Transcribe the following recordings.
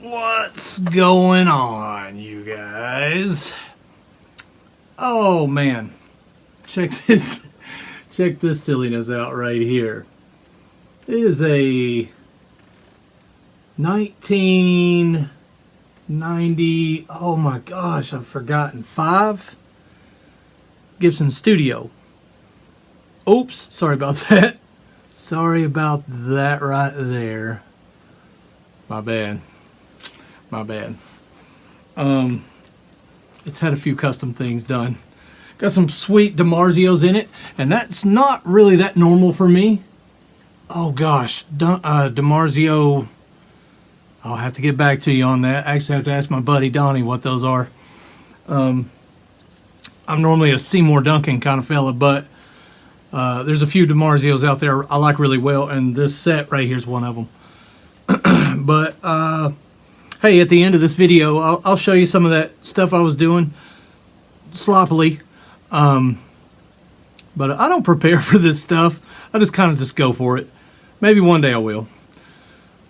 What's going on, you guys? Oh man, check this silliness out right here. It is a 1990, oh my gosh, I've forgotten, 5 Gibson Studio. Oops, sorry about that. Sorry about that right there. My bad. It's had a few custom things done. Got some sweet DiMarzios in it, and that's not really that normal for me. Oh gosh, DiMarzio, I'll have to get back to you on that. I actually have to ask my buddy Donnie what those are. I'm normally a Seymour Duncan kind of fella, but there's a few DiMarzios out there I like really well, and this set right here is one of them. But hey, at the end of this video, I'll show you some of that stuff I was doing sloppily. But I don't prepare for this stuff. I just kind of just go for it. Maybe one day I will.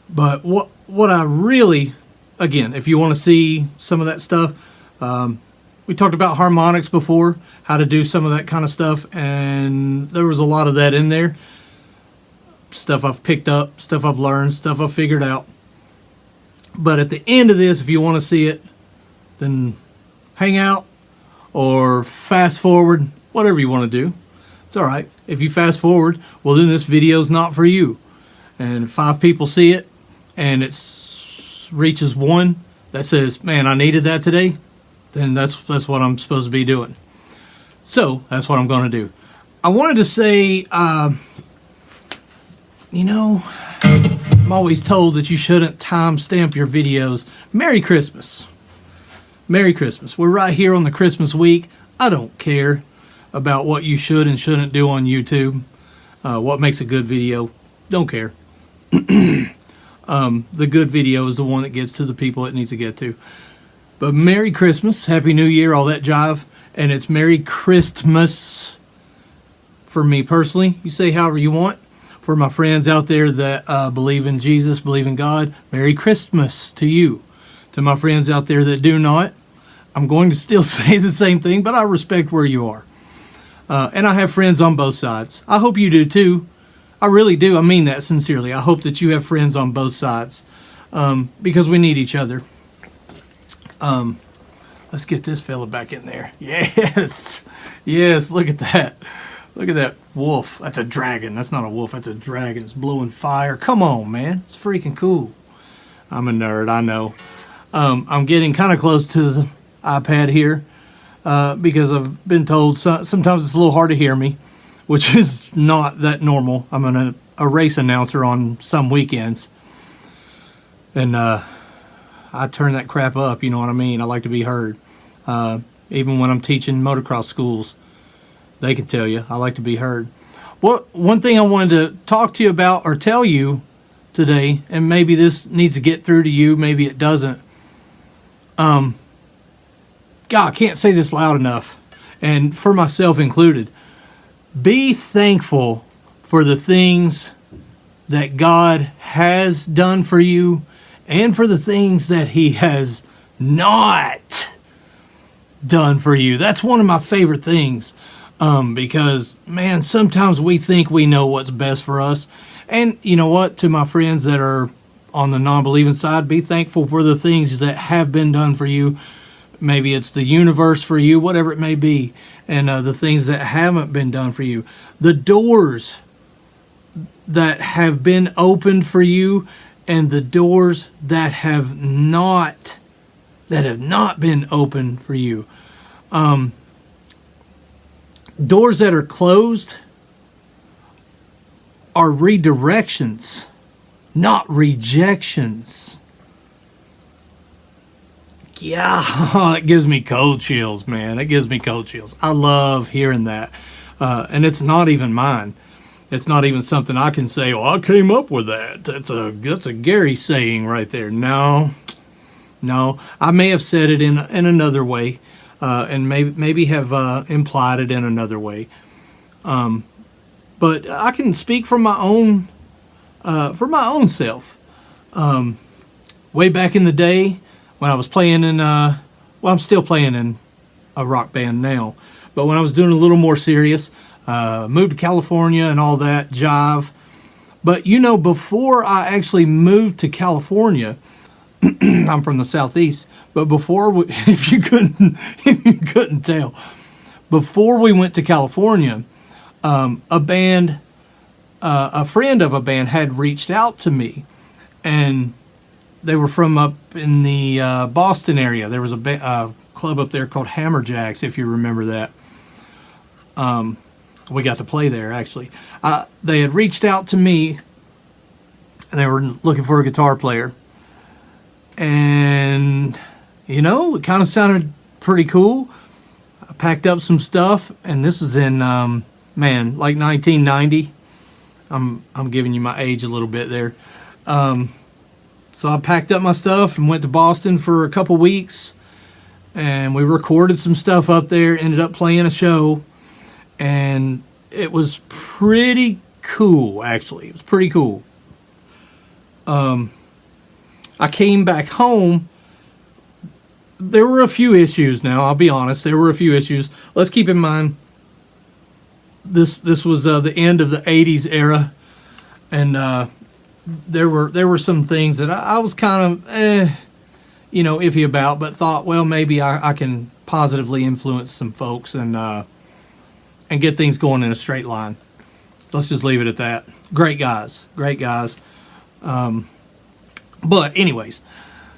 But what I really, again, if you want to see some of that stuff, we talked about harmonics before, how to do some of that kind of stuff, and there was a lot of that in there. Stuff I've picked up, stuff I've learned, stuff I've figured out. But at the end of this, if you want to see it, then hang out or fast forward, whatever you want to do. It's alright. If you fast forward, well then this video's not for you. And if 5 people see it and it reaches 1 that says, man, I needed that today, then that's what I'm supposed to be doing. So that's what I'm going to do. I wanted to say, you know, I'm always told that you shouldn't timestamp your videos. Merry Christmas. Merry Christmas. We're right here on the Christmas week. I don't care about what you should and shouldn't do on YouTube. What makes a good video. Don't care. The good video is the one that gets to the people it needs to get to. But Merry Christmas, Happy New Year, all that jive. And it's Merry Christmas for me personally. You say however you want. For my friends out there that believe in Jesus, believe in God, Merry Christmas to you. To my friends out there that do not, I'm going to still say the same thing, but I respect where you are. And I have friends on both sides. I hope you do too. I really do. I mean that sincerely. I hope that you have friends on both sides because we need each other. Let's get this fella back in there. Yes. Yes, look at that. Look at that wolf. That's a dragon. That's not a wolf. That's a dragon. It's blowing fire. Come on, man. It's freaking cool. I'm a nerd, I know. I'm getting kind of close to the iPad here because I've been told sometimes it's a little hard to hear me, which is not that normal. I'm a race announcer on some weekends. And I turn that crap up, you know what I mean? I like to be heard. Even when I'm teaching motocross schools. They can tell you, I like to be heard. One thing I wanted to talk to you about or tell you today, and maybe this needs to get through to you, maybe it doesn't. God, I can't say this loud enough, and for myself included. Be thankful for the things that God has done for you and for the things that He has not done for you. That's one of my favorite things. Because, man, sometimes we think we know what's best for us. And you know what? To my friends that are on the non-believing side, be thankful for the things that have been done for you. Maybe it's the universe for you, whatever it may be. And the things that haven't been done for you. The doors that have been opened for you and the doors that have not been open for you. Doors that are closed are redirections, not rejections. Yeah, it gives me cold chills, man. It gives me cold chills. I love hearing that. And it's not even mine. It's not even something I can say, oh, I came up with that. That's a Gary saying right there. No. I may have said it in another way, and maybe have implied it in another way. But I can speak from my own self. Way back in the day when I was playing in, I'm still playing in a rock band now. But when I was doing a little more serious, moved to California and all that jive. But before I actually moved to California, I'm from the Southeast. But before, if you couldn't tell, before we went to California, a friend of a band had reached out to me, and they were from up in the Boston area. There was a club up there called Hammerjacks, if you remember that. We got to play there, actually. They had reached out to me, and they were looking for a guitar player. And, it kind of sounded pretty cool. I packed up some stuff, and this was in, like 1990. I'm giving you my age a little bit there. So I packed up my stuff and went to Boston for a couple weeks, and we recorded some stuff up there, ended up playing a show. And it was pretty cool, actually. It was pretty cool. I came back home. There were a few issues now, I'll be honest. There were a few issues. Let's keep in mind, this was the end of the 80s era. And there were some things that I was kind of, iffy about, but thought, well, maybe I can positively influence some folks and get things going in a straight line. Let's just leave it at that. Great guys. But anyways,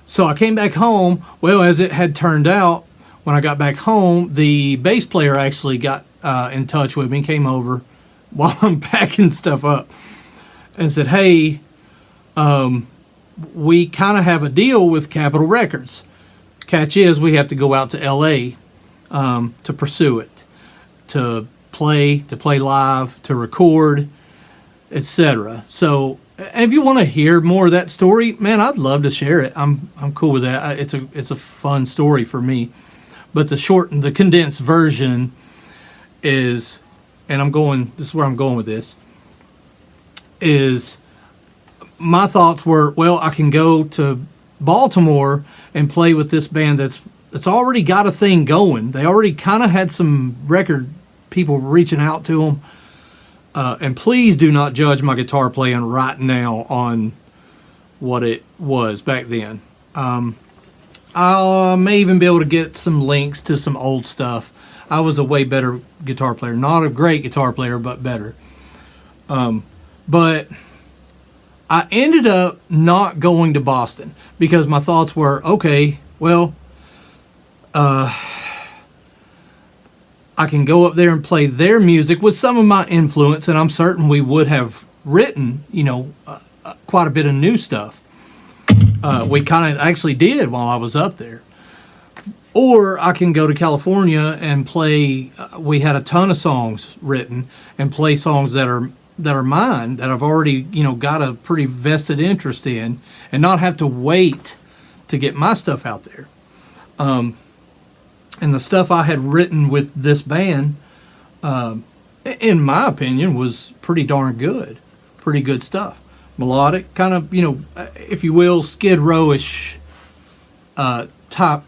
so I came back home. Well, as it had turned out, when I got back home, the bass player actually got in touch with me, came over while I'm packing stuff up, and said, hey, we kind of have a deal with Capitol Records. Catch is we have to go out to L.A. To pursue it, to play live, to record, etc. So if you want to hear more of that story, man, I'd love to share it. I'm cool with that. It's a fun story for me. But the condensed version is, and this is where I'm going with this, is my thoughts were, well, I can go to Baltimore and play with this band that's already got a thing going. They already kind of had some record people reaching out to them. And please do not judge my guitar playing right now on what it was back then. I may even be able to get some links to some old stuff. I was a way better guitar player. Not a great guitar player, but better. But I ended up not going to Boston because my thoughts were, okay, well, I can go up there and play their music with some of my influence, and I'm certain we would have written, quite a bit of new stuff. We kind of actually did while I was up there. Or I can go to California and play. We had a ton of songs written, and play songs that are mine, that I've already got a pretty vested interest in, and not have to wait to get my stuff out there. And the stuff I had written with this band, in my opinion, was pretty darn good. Pretty good stuff. Melodic, kind of, if you will, Skid Row-ish top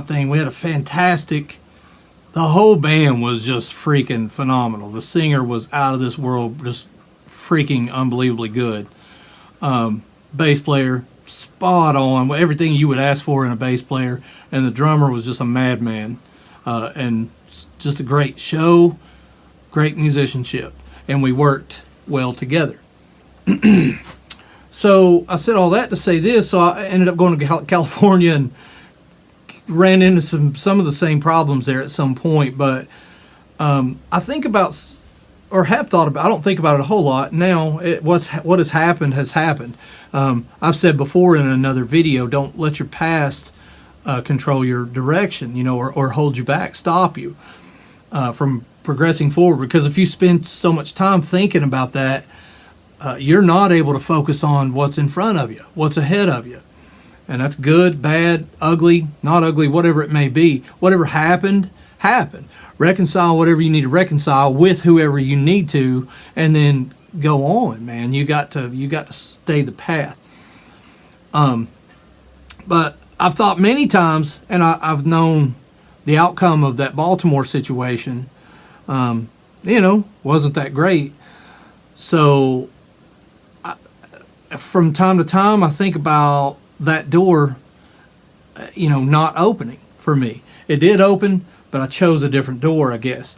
thing. We had a fantastic, the whole band was just freaking phenomenal. The singer was out of this world, just freaking unbelievably good. Bass player, spot on, everything you would ask for in a bass player, and the drummer was just a madman, and just a great show, great musicianship, and we worked well together. So I said all that to say this. So I ended up going to California and ran into some of the same problems there at some point. But I think about, or have thought about, I don't think about it a whole lot now. What has happened has happened. I've said before in another video, don't let your past control your direction, you know, or hold you back, stop you from progressing forward. Because if you spend so much time thinking about that, you're not able to focus on what's in front of you, what's ahead of you. And that's good, bad, ugly, not ugly, whatever it may be. Whatever happened, happened. Reconcile whatever you need to reconcile with whoever you need to, and then go on, man. You got to stay the path. But I've thought many times, and I've known the outcome of that Baltimore situation, you know, wasn't that great. So from time to time, I think about that door, you know, not opening for me. It did open, but I chose a different door, I guess.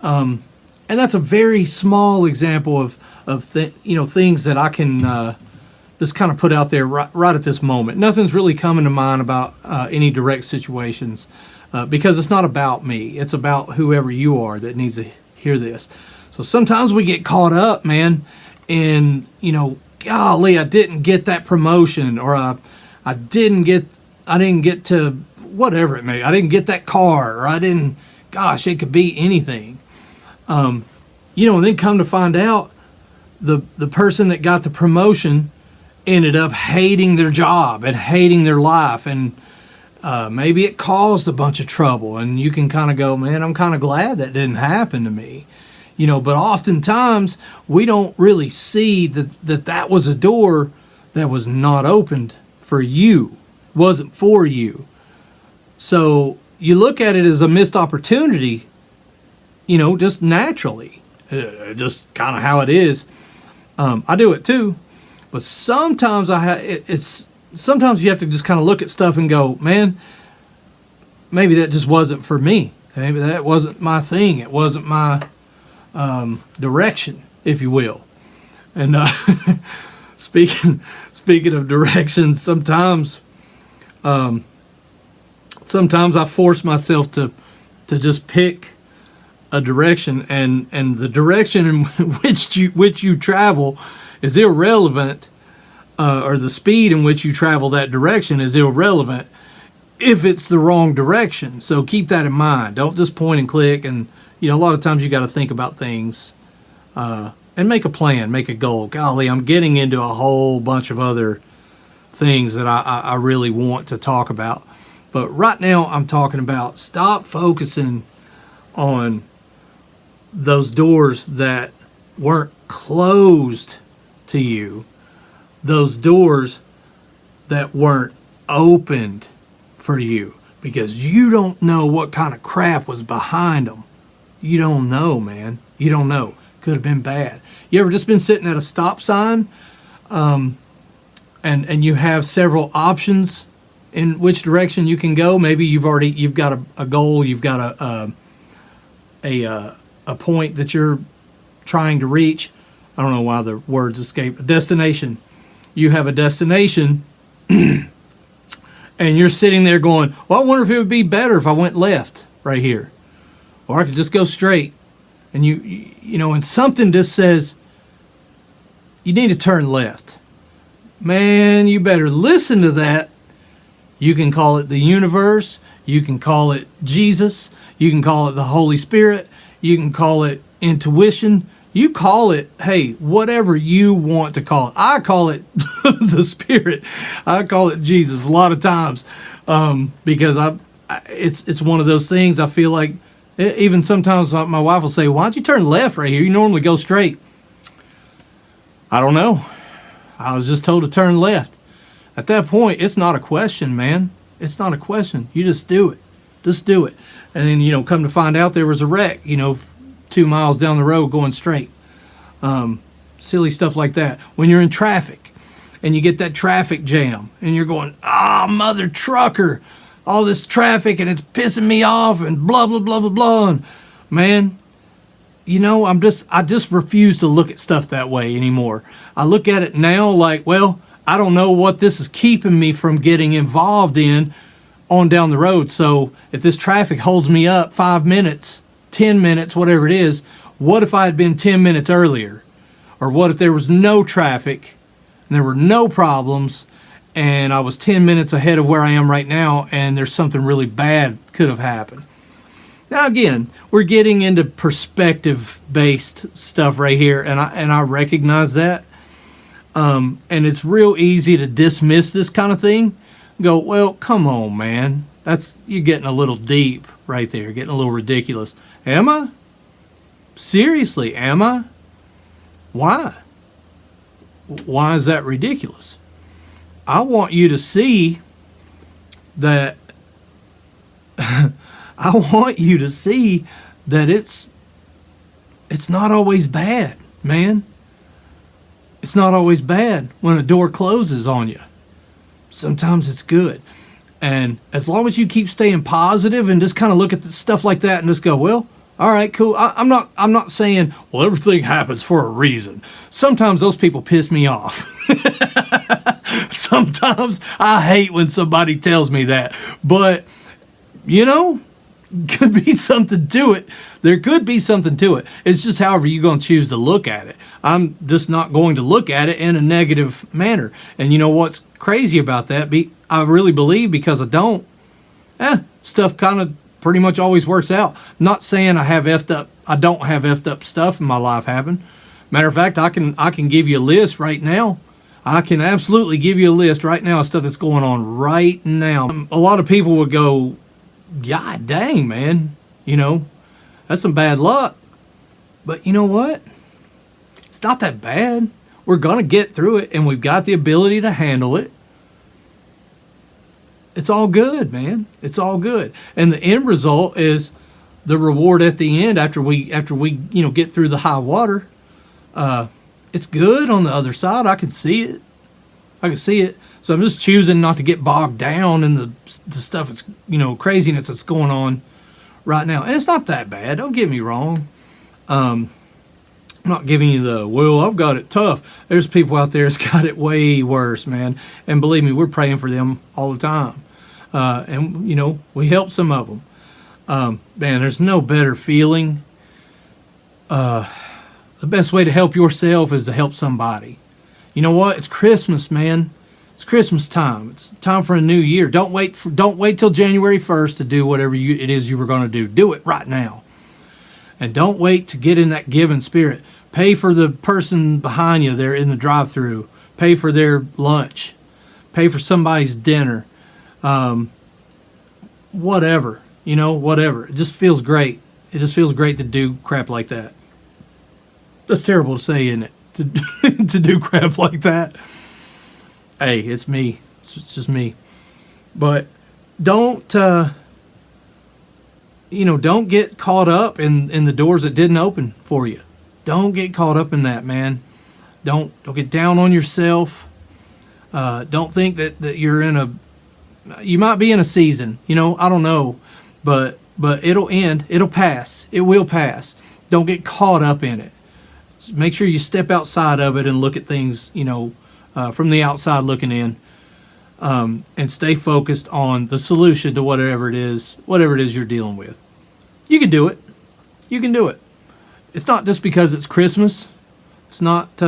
And that's a very small example of things that I can just kind of put out there right at this moment. Nothing's really coming to mind about any direct situations because it's not about me. It's about whoever you are that needs to hear this. So sometimes we get caught up, man, in, you know, golly, I didn't get that promotion, or I didn't get to whatever it may. I didn't get that car, or I didn't. Gosh, it could be anything. You know, and then come to find out, the person that got the promotion ended up hating their job and hating their life, and maybe it caused a bunch of trouble. And you can kind of go, man, I'm kind of glad that didn't happen to me. You know, but oftentimes we don't really see that was a door that was not opened for you, wasn't for you. So you look at it as a missed opportunity, you know, just naturally, just kind of how it is. I do it too, but sometimes sometimes you have to just kind of look at stuff and go, man, maybe that just wasn't for me. Maybe that wasn't my thing. It wasn't my direction, if you will. And speaking of directions, sometimes I force myself to just pick a direction, and the direction in which you travel is irrelevant, or the speed in which you travel that direction is irrelevant if it's the wrong direction. So keep that in mind. Don't just point and click. And you know, a lot of times you got to think about things and make a plan, make a goal. Golly, I'm getting into a whole bunch of other things that I really want to talk about. But right now I'm talking about stop focusing on those doors that weren't closed to you, those doors that weren't opened for you, because you don't know what kind of crap was behind them. You don't know, man. You don't know. Could have been bad. You ever just been sitting at a stop sign and you have several options in which direction you can go? Maybe you've got a goal, you've got a point that you're trying to reach. I don't know why the words escape. A destination. You have a destination and you're sitting there going, well, I wonder if it would be better if I went left right here. Or I could just go straight. And you know, and something just says, you need to turn left. Man, you better listen to that. You can call it the universe. You can call it Jesus. You can call it the Holy Spirit. You can call it intuition. You call it, hey, whatever you want to call it. I call it the Spirit. I call it Jesus a lot of times because it's one of those things I feel like. Even sometimes my wife will say, why don't you turn left right here? You normally go straight. I don't know. I was just told to turn left. At that point, it's not a question, man. It's not a question. You just do it. Just do it. And then, you know, come to find out there was a wreck, you know, 2 miles down the road going straight. Silly stuff like that. When you're in traffic and you get that traffic jam and you're going, mother trucker, all this traffic and it's pissing me off and blah, blah, blah, blah, blah. And man, I just refuse to look at stuff that way anymore. I look at it now like, well, I don't know what this is keeping me from getting involved in on down the road. So if this traffic holds me up 5 minutes, 10 minutes, whatever it is, what if I had been 10 minutes earlier? Or what if there was no traffic and there were no problems and I was 10 minutes ahead of where I am right now and there's something really bad could have happened? Now again, we're getting into perspective-based stuff right here, and I recognize that. And it's real easy to dismiss this kind of thing. Go, well, come on, man. You're getting a little deep right there, getting a little ridiculous. Am I? Seriously, am I? Why? Why is that ridiculous? I want you to see that I want you to see that it's not always bad, man. It's not always bad when a door closes on you. Sometimes it's good. And as long as you keep staying positive and just kind of look at the stuff like that and just go, well, all right, cool. I'm not saying, well, everything happens for a reason. Sometimes those people piss me off. Sometimes I hate when somebody tells me that. But, could be something to it. There could be something to it. It's just however you're going to choose to look at it. I'm just not going to look at it in a negative manner. And you know what's crazy about that? I really believe because I don't. Stuff kind of pretty much always works out. I'm not saying I don't have effed up stuff in my life happen. Matter of fact, I can give you a list right now. I can absolutely give you a list right now of stuff that's going on right now. A lot of people would go, God dang, man, that's some bad luck. But you know what? It's not that bad. We're going to get through it, and we've got the ability to handle it. It's all good, man. It's all good. And the end result is the reward at the end after we get through the high water. It's good on the other side. I can see it. So I'm just choosing not to get bogged down in the stuff that's, craziness that's going on right now. And it's not that bad. Don't get me wrong. I'm not giving you well, I've got it tough. There's people out there that's got it way worse, man. And believe me, we're praying for them all the time. And, we help some of them. Man, there's no better feeling. The best way to help yourself is to help somebody. You know what? It's Christmas, man. It's Christmas time. It's time for a new year. Don't wait till January 1st to do whatever it is you were going to do. Do it right now. And don't wait to get in that giving spirit. Pay for the person behind you there in the drive-thru. Pay for their lunch. Pay for somebody's dinner. Whatever. Whatever. It just feels great. It just feels great to do crap like that. That's terrible to say, isn't it? To do crap like that. Hey, it's me. It's just me. But don't get caught up in the doors that didn't open for you. Don't get caught up in that, man. Don't get down on yourself. Don't think that you're you might be in a season, I don't know, but it'll end. It'll pass. It will pass. Don't get caught up in it. Make sure you step outside of it and look at things, from the outside looking in, and stay focused on the solution to whatever it is you're dealing with. You can do it. You can do it. It's not just because it's Christmas. It's not,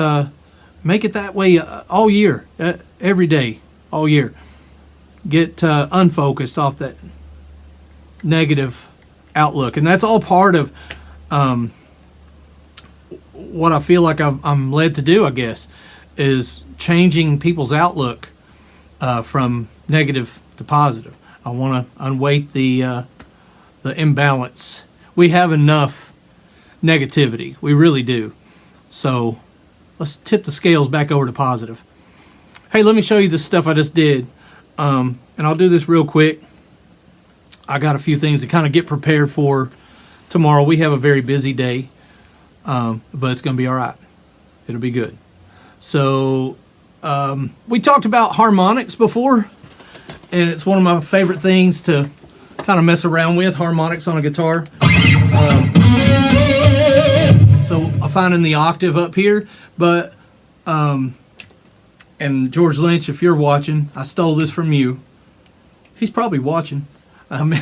make it that way all year, every day, all year. Get unfocused off that negative outlook. And that's all part of what I feel like I'm led to do, I guess, is changing people's outlook from negative to positive. I want to unweight the imbalance. We have enough negativity. We really do. So let's tip the scales back over to positive. Hey, let me show you this stuff I just did. And I'll do this real quick. I got a few things to kind of get prepared for tomorrow. We have a very busy day, but it's going to be all right. It'll be good. So we talked about harmonics before, and it's one of my favorite things to kind of mess around with, harmonics on a guitar. So I'm finding the octave up here, but and George Lynch, if you're watching, I stole this from you. He's probably watching. I made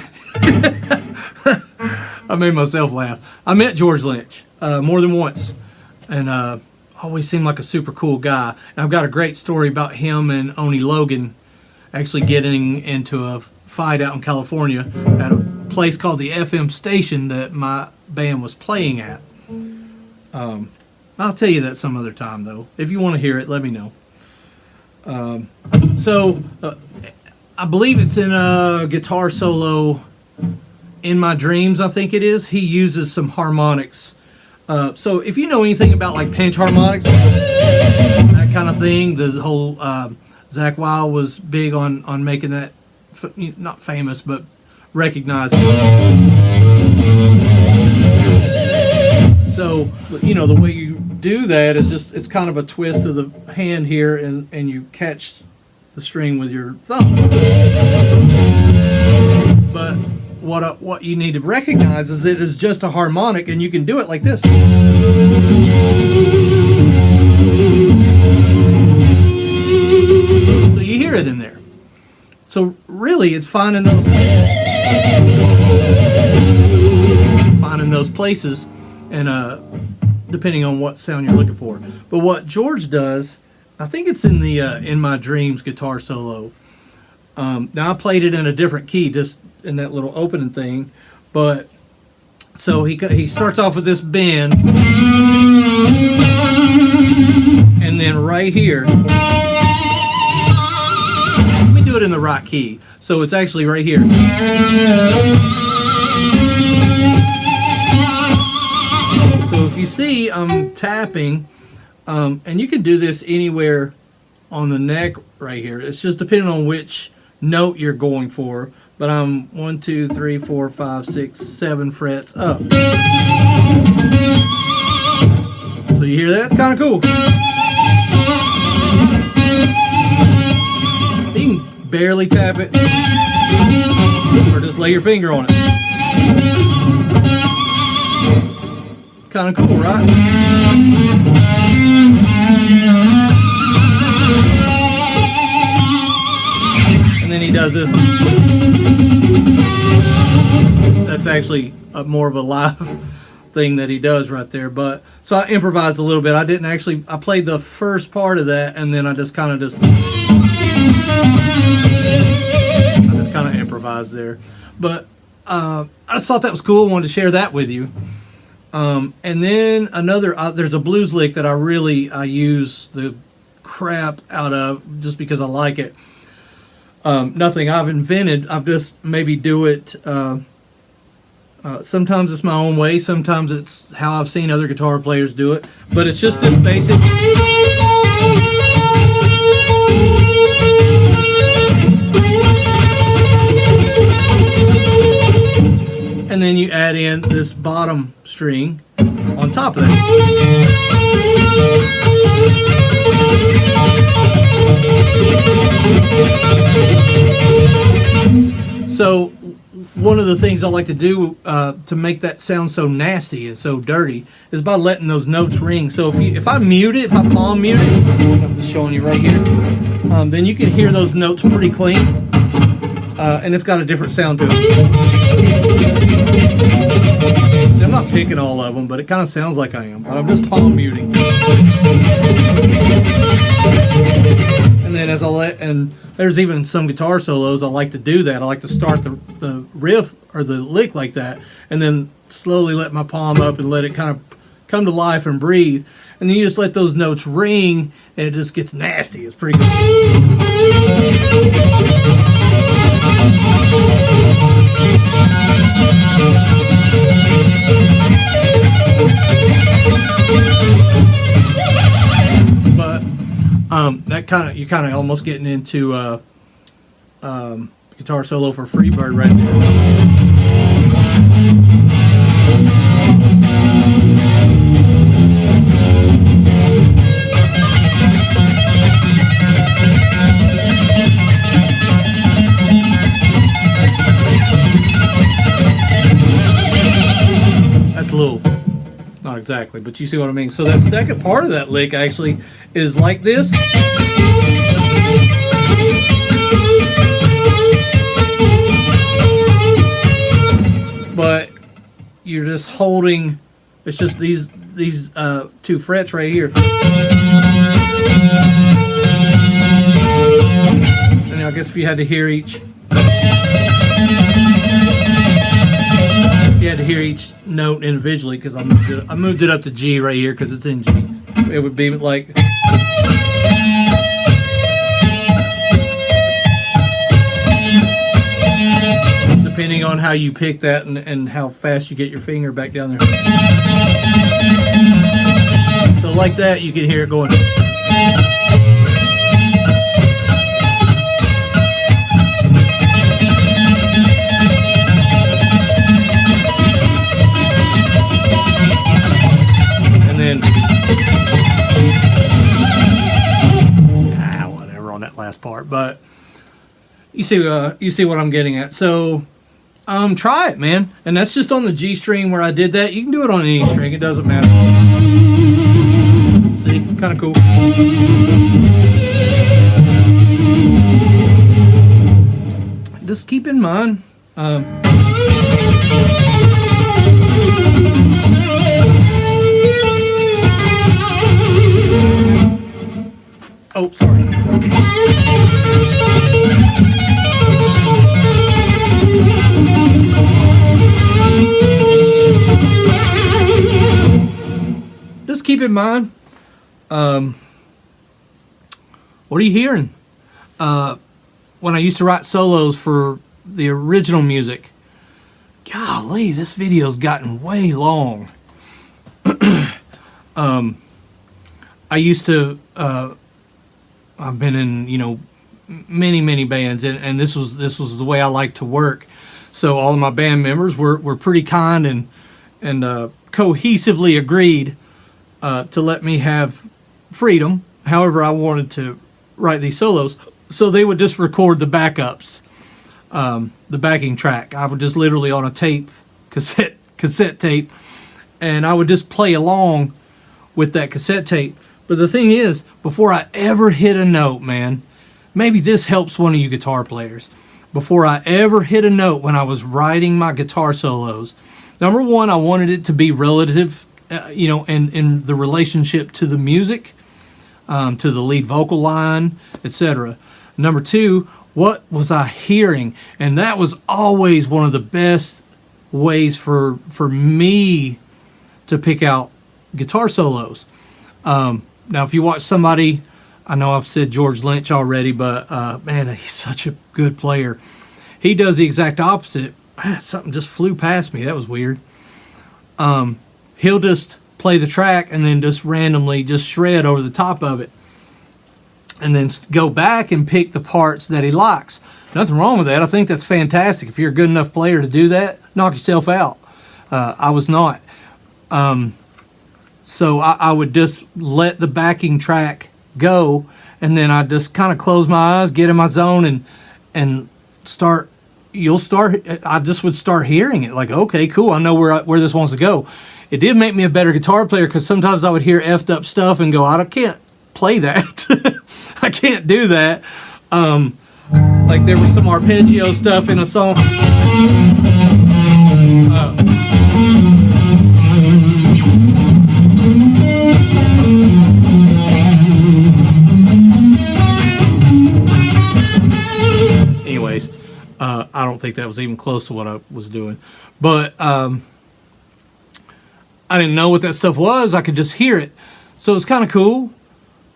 myself laugh. I met George Lynch more than once, and always seemed like a super cool guy. And I've got a great story about him and Oni Logan actually getting into a fight out in California at a place called the FM station that my band was playing at. I'll tell you that some other time, though. If you want to hear it, let me know. I believe it's in a guitar solo in My Dreams, I think it is. He uses some harmonics. So if you know anything about like pinch harmonics, that kind of thing, the whole Zakk Wylde was big on making that not famous but recognized. So you know the way you do that is just it's kind of a twist of the hand here, and you catch the string with your thumb. But what you need to recognize is it is just a harmonic, and you can do it like this. So you hear it in there. So really, it's finding those places, and depending on what sound you're looking for. But what George does, I think it's in the In My Dreams guitar solo. Now I played it in a different key, just in that little opening thing. But so he starts off with this bend, and then right here, let me do it in the right key. So it's actually right here. So if you see, I'm tapping, and you can do this anywhere on the neck right here. It's just depending on which note you're going for. But I'm 1, 2, 3, 4, 5, 6, 7 frets up. So you hear that? It's kind of cool. You can barely tap it, or just lay your finger on it. Kind of cool, right? And then he does this. That's actually more of a live thing that he does right there. But so I improvised a little bit. I played the first part of that, and then I just kind of improvised there. But I just thought that was cool. I wanted to share that with you. And then there's a blues lick that I use the crap out of just because I like it. Nothing I've invented. I've just maybe do it. Sometimes it's my own way. Sometimes it's how I've seen other guitar players do it. But it's just this basic. And then you add in this bottom string on top of that. So one of the things I like to do to make that sound so nasty and so dirty is by letting those notes ring. So if I mute it, if I palm mute it, I'm just showing you right here, then you can hear those notes pretty clean, and it's got a different sound to it. See, I'm not picking all of them, but it kind of sounds like I am. But I'm just palm muting. And then and there's even some guitar solos I like to do that. I like to start the riff or the lick like that, and then slowly let my palm up and let it kind of come to life and breathe. And then you just let those notes ring, and it just gets nasty. It's pretty good. But you're kind of almost getting into guitar solo for Freebird right there. That's a little, not exactly, but you see what I mean. So that second part of that lick actually is like this. But you're just holding, it's just these two frets right here. And I guess if you had to hear each, note individually, because I moved it up to G right here because it's in G. It would be like, depending on how you pick that and how fast you get your finger back down there. So like that, you can hear it going. Whatever on that last part, but you see what I'm getting at. So try it, man. And that's just on the G string where I did that. You can do it on any string, it doesn't matter. See, kind of cool. Just keep in mind, oh, sorry. Just keep in mind, what are you hearing? When I used to write solos for the original music, golly, this video's gotten way long. I used to, I've been in, many bands, and this was the way I like to work. So all of my band members were pretty kind and cohesively agreed to let me have freedom, however I wanted to write these solos. So they would just record the backups, the backing track. I would just literally on a cassette tape, and I would just play along with that cassette tape. But the thing is, before I ever hit a note, man, maybe this helps one of you guitar players. Before I ever hit a note when I was writing my guitar solos, number one, I wanted it to be relative, in the relationship to the music, to the lead vocal line, etc. Number two, what was I hearing? And that was always one of the best ways for me to pick out guitar solos. Now, if you watch somebody, I know I've said George Lynch already, but man, he's such a good player. He does the exact opposite. Something just flew past me. That was weird. He'll just play the track and then just randomly just shred over the top of it. And then go back and pick the parts that he likes. Nothing wrong with that. I think that's fantastic. If you're a good enough player to do that, knock yourself out. I was not. So I would just let the backing track go, and then I just kind of close my eyes, get in my zone, and start. I just would start hearing it. Like, okay, cool. I know where this wants to go. It did make me a better guitar player because sometimes I would hear effed up stuff and go, I can't play that. I can't do that. Like there was some arpeggio stuff in a song. Anyways, I don't think that was even close to what I was doing. But I didn't know what that stuff was. I could just hear it. So it's kind of cool.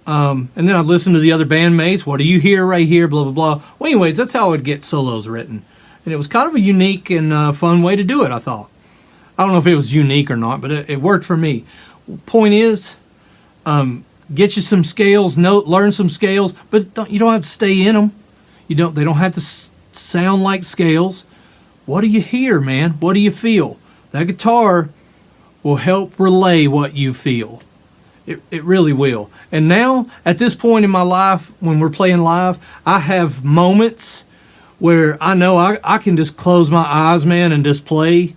And then I'd listen to the other bandmates. What do you hear right here? Blah, blah, blah. Well, anyways, that's how I would get solos written. And it was kind of a unique and fun way to do it, I thought. I don't know if it was unique or not, but it worked for me. Point is, get you some scales, learn some scales, but you don't have to stay in them. They don't have to sound like scales. What do you hear, man? What do you feel? That guitar will help relay what you feel. It really will. And now, at this point in my life, when we're playing live, I have moments where I know I can just close my eyes, man, and just play,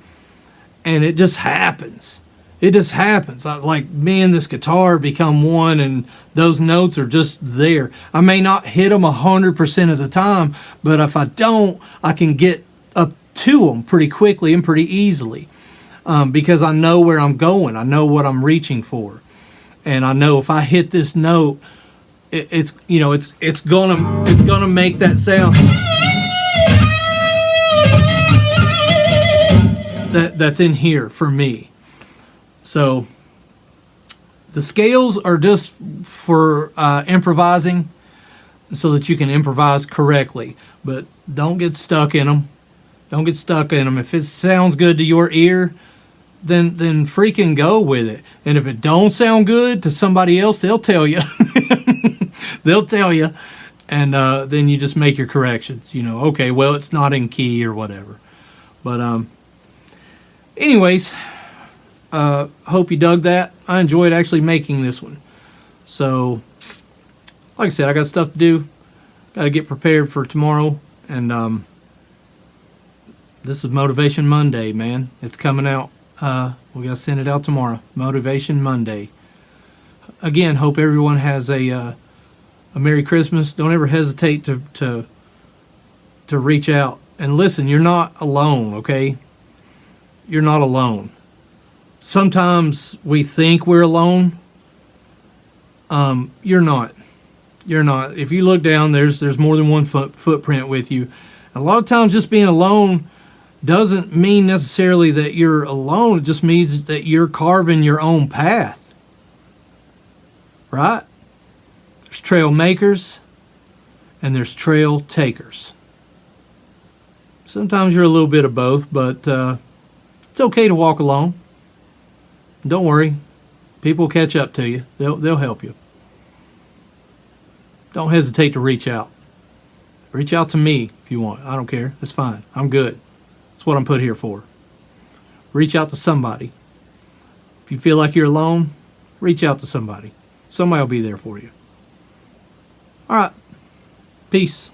and it just happens. It just happens. Like me and this guitar become one, and those notes are just there. I may not hit them 100% of the time, but if I don't, I can get up to them pretty quickly and pretty easily, because I know where I'm going. I know what I'm reaching for, and I know if I hit this note, it's gonna make that sound. That's in here for me. So the scales are just for improvising, so that you can improvise correctly. But don't get stuck in them. Don't get stuck in them. If it sounds good to your ear, then freaking go with it. And if it don't sound good to somebody else, they'll tell you. They'll tell you, and then you just make your corrections. Okay, well, it's not in key or whatever. But anyways, hope you dug that. I enjoyed actually making this one. So, like I said, I got stuff to do. Got to get prepared for tomorrow. And this is Motivation Monday, man. It's coming out. We got to send it out tomorrow. Motivation Monday. Again, hope everyone has a Merry Christmas. Don't ever hesitate to reach out. And listen, you're not alone, okay? You're not alone. Sometimes we think we're alone. You're not. You're not. If you look down, there's more than one footprint with you. A lot of times just being alone doesn't mean necessarily that you're alone. It just means that you're carving your own path. Right? There's trail makers and there's trail takers. Sometimes you're a little bit of both, but it's okay to walk alone. Don't worry. People will catch up to you. They'll help you. Don't hesitate to reach out. Reach out to me if you want. I don't care. It's fine. I'm good. That's what I'm put here for. Reach out to somebody. If you feel like you're alone, reach out to somebody. Somebody will be there for you. All right. Peace.